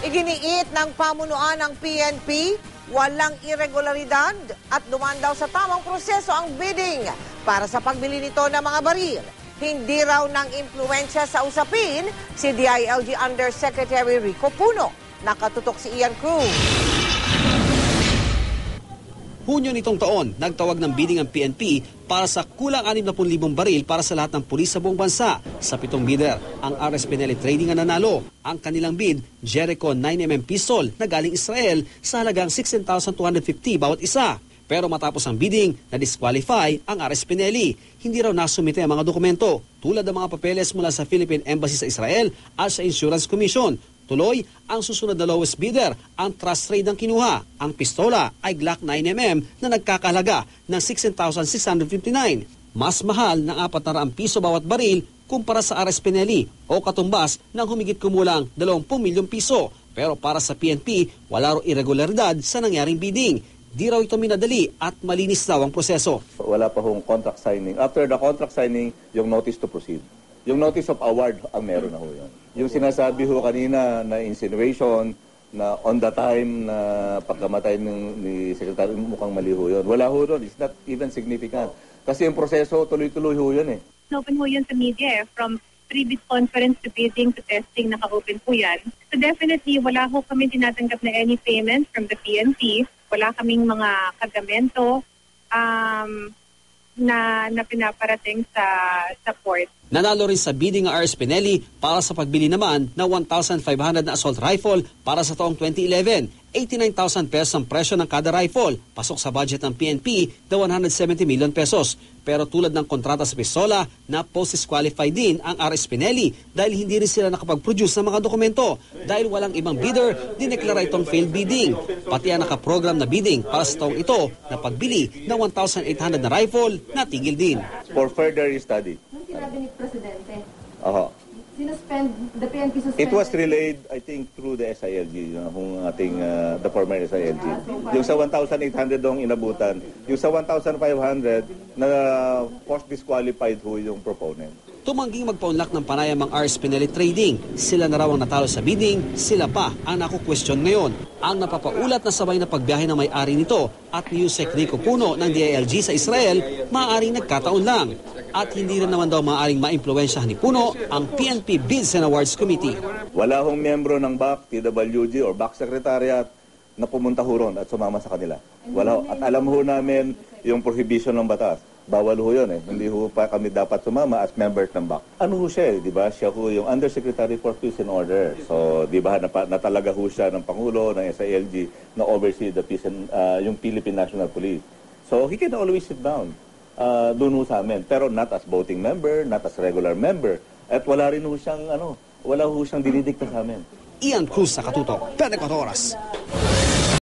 Iginiit ng pamunuan ng PNP, walang irregularidad at dumaan daw sa tamang proseso ang bidding para sa pagbili nito ng mga baril. Hindi raw ng impluensya sa usapin si DILG Undersecretary Rico Puno. Nakatutok si Ian Cruz. Hunyo nitong taon, nagtawag ng bidding ang PNP para sa kulang 60,000 baril para sa lahat ng pulis sa buong bansa. Sa 7 bidder, ang RS Pinelli Trading ang nanalo. Ang kanilang bid, Jericho 9mm pistol na galing Israel sa halagang 16,250 bawat isa. Pero matapos ang bidding, na-disqualify ang RS Pinelli. Hindi raw nasumite ang mga dokumento tulad ng mga papeles mula sa Philippine Embassy sa Israel at sa Insurance Commission. Tuloy, ang susunod na lowest bidder, ang trust trade ang kinuha. Ang pistola ay Glock 9mm na nagkakahalaga ng 16,659. Mas mahal ng 400 piso bawat baril kumpara sa RS Pinelli o katumbas ng humigit kumulang 20 milyong piso. Pero para sa PNP, wala raw irregularidad sa nangyaring bidding. Di raw ito minadali at malinis daw ang proseso. Wala pa hong contract signing. After the contract signing, yung notice to proceed. Yung notice of award ang meron na ho yun. Yung sinasabi ho kanina na insinuation na on the time na pagkamatay ni Secretary, mukhang mali ho yun. Wala ho yun. It's not even significant. Kasi yung proseso tuloy-tuloy ho yun eh. Open ho yun sa media from pre-bid conference to bidding to testing, naka-open po yan. So definitely, wala ho kami tinatanggap na any payment from the PNP. Wala kaming mga kagamento na pinaparating sa port. Nanalo rin sa bidding ang RS Pinelli para sa pagbili naman ng 1,500 na assault rifle para sa taong 2011. 89,000 pesos ang presyo ng kada rifle. Pasok sa budget ng PNP na 170 million pesos. Pero tulad ng kontrata sa pistola, na post-disqualify din ang RS Pinelli dahil hindi rin sila nakapag-produce ng mga dokumento. Dahil walang ibang bidder, dineklara itong failed bidding. Pati ang nakaprogram na bidding para sa taong ito na pagbili ng 1,800 na rifle, natigil din. For further study. Sinabi ni Presidente. Aha. The PNP suspended. It was relayed, I think, through the SILG, yung ating, the former SILG. Yung sa 1,800 dong inabutan, yung sa 1,500 na post-disqualified ho yung proponent. Tumangging magpaunlak ng panayam ang RS Pinelli Trading. Sila na raw ang natalo sa bidding, sila pa ang naku-question ngayon. Ang napapaulat na sabay na pagbiyahe ng may-ari nito at ni Yusek Rico Puno ng DILG sa Israel, maaaring nagkataon lang. At hindi rin naman daw maaaring maimpluwensyahan ni Puno ang PNP Bids and Awards Committee. Wala hong membro ng BAC, TWG or BAC Secretariat na pumunta ho ron at sumama sa kanila. Wala ho. At alam ho namin yung prohibition ng batas. Bawal ho yun eh. Hindi ho pa kami dapat sumama as members ng BAC. Ano ho siya eh, di ba? Siya ho yung Undersecretary for Peace and Order. So, di ba, natalaga ho siya ng Pangulo, ng SILG, na oversee the peace and, yung Philippine National Police. So, he can always sit down. Doon ho sa amin. Pero not as voting member, not as regular member. At wala rin ho siyang, wala ho siyang dinidikta sa amin. Ian Cruz sa Katutok, 24 Oras.